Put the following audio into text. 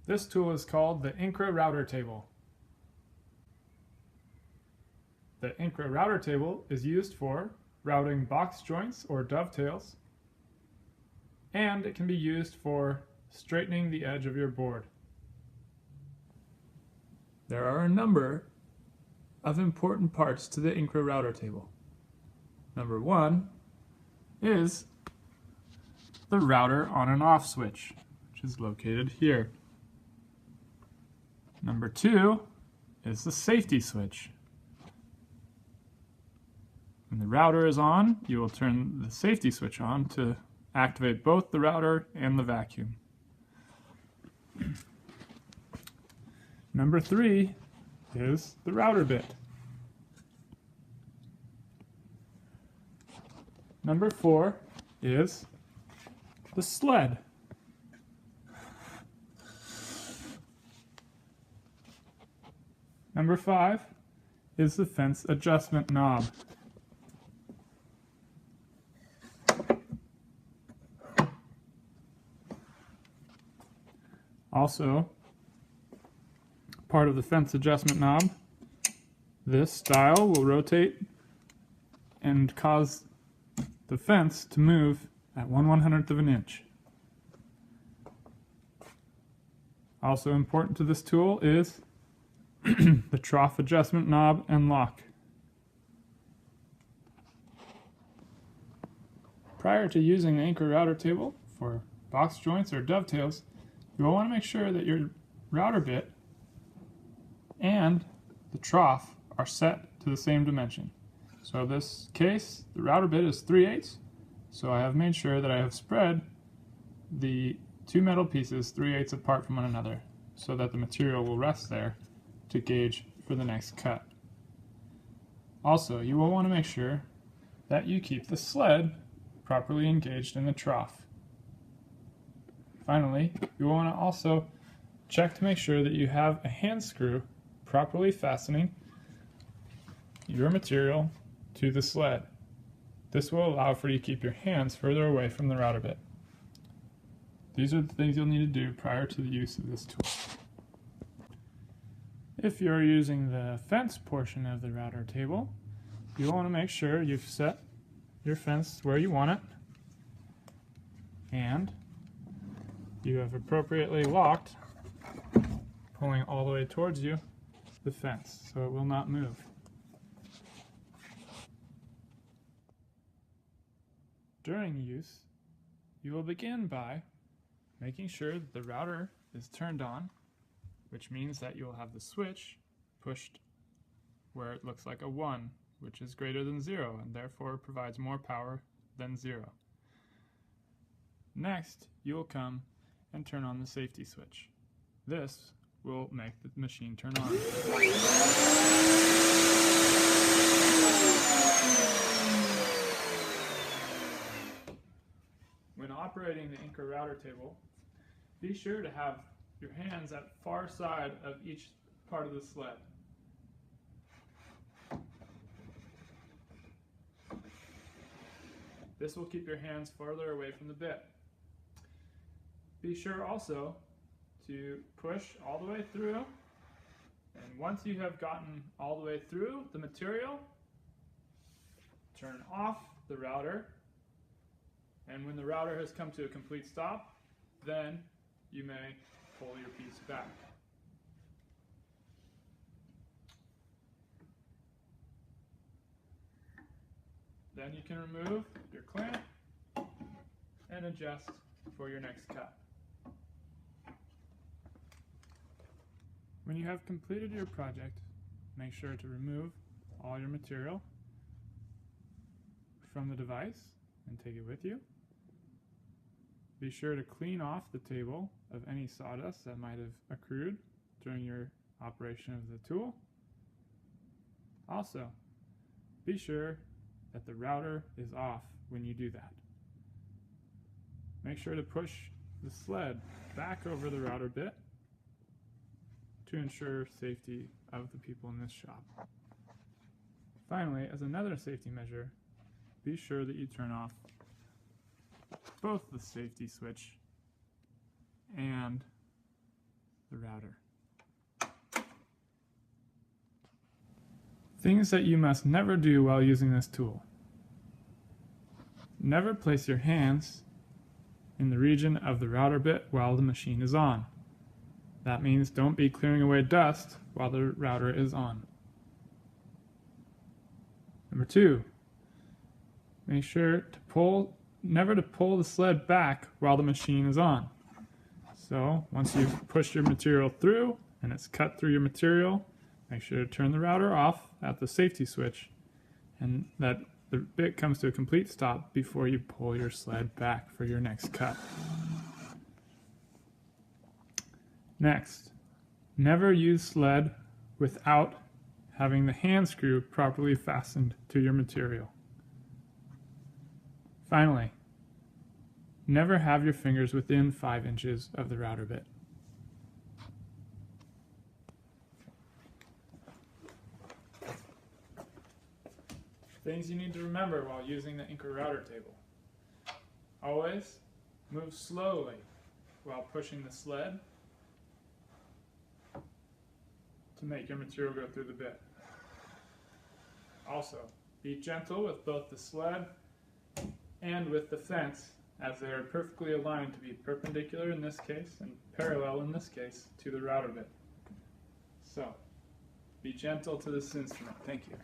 This tool is called the Incra router table. The Incra router table is used for routing box joints or dovetails, and it can be used for straightening the edge of your board. There are a number of important parts to the Incra router table. Number one is the router on and off switch, which is located here. Number two is the safety switch. When the router is on, you will turn the safety switch on to activate both the router and the vacuum. Number three is the router bit. Number four is the sled. Number five is the fence adjustment knob. Also, part of the fence adjustment knob, this dial will rotate and cause the fence to move at 1/100th of an inch. Also important to this tool is the trough adjustment knob and lock. Prior to using the Incra router table for box joints or dovetails, you will want to make sure that your router bit and the trough are set to the same dimension. So in this case, the router bit is 3/8, so I have made sure that I have spread the two metal pieces 3/8 apart from one another so that the material will rest there to gauge for the next cut. Also, you will want to make sure that you keep the sled properly engaged in the trough. Finally, you will want to also check to make sure that you have a hand screw properly fastening your material to the sled. This will allow for you to keep your hands further away from the router bit. These are the things you'll need to do prior to the use of this tool. If you're using the fence portion of the router table, you'll want to make sure you've set your fence where you want it and you have appropriately locked, pulling all the way towards you, the fence, so it will not move. During use, you will begin by making sure that the router is turned on, which means that you will have the switch pushed where it looks like a 1, which is greater than 0 and therefore provides more power than 0. Next, you will come and turn on the safety switch. This will make the machine turn on. When operating the Incra router table, be sure to have your hands at far side of each part of the sled. This will keep your hands farther away from the bit. Be sure also to push all the way through, and once you have gotten all the way through the material, turn off the router, and when the router has come to a complete stop, then you may pull your piece back. Then you can remove your clamp and adjust for your next cut. When you have completed your project, make sure to remove all your material from the device and take it with you. Be sure to clean off the table of any sawdust that might have accrued during your operation of the tool. Also, be sure that the router is off when you do that. Make sure to push the sled back over the router bit to ensure safety of the people in this shop. Finally, as another safety measure, be sure that you turn off both the safety switch and the router. Things that you must never do while using this tool. Never place your hands in the region of the router bit while the machine is on. That means don't be clearing away dust while the router is on. Number 2, make sure to never to pull the sled back while the machine is on. So once you've pushed your material through and it's cut through your material, make sure to turn the router off at the safety switch and that the bit comes to a complete stop before you pull your sled back for your next cut. Next, never use sled without having the hand screw properly fastened to your material. Finally, never have your fingers within 5 inches of the router bit. Things you need to remember while using the Incra router table. Always move slowly while pushing the sled to make your material go through the bit. Also, be gentle with both the sled and with the fence as they are perfectly aligned to be perpendicular in this case and parallel in this case to the router bit. So, be gentle to this instrument. Thank you.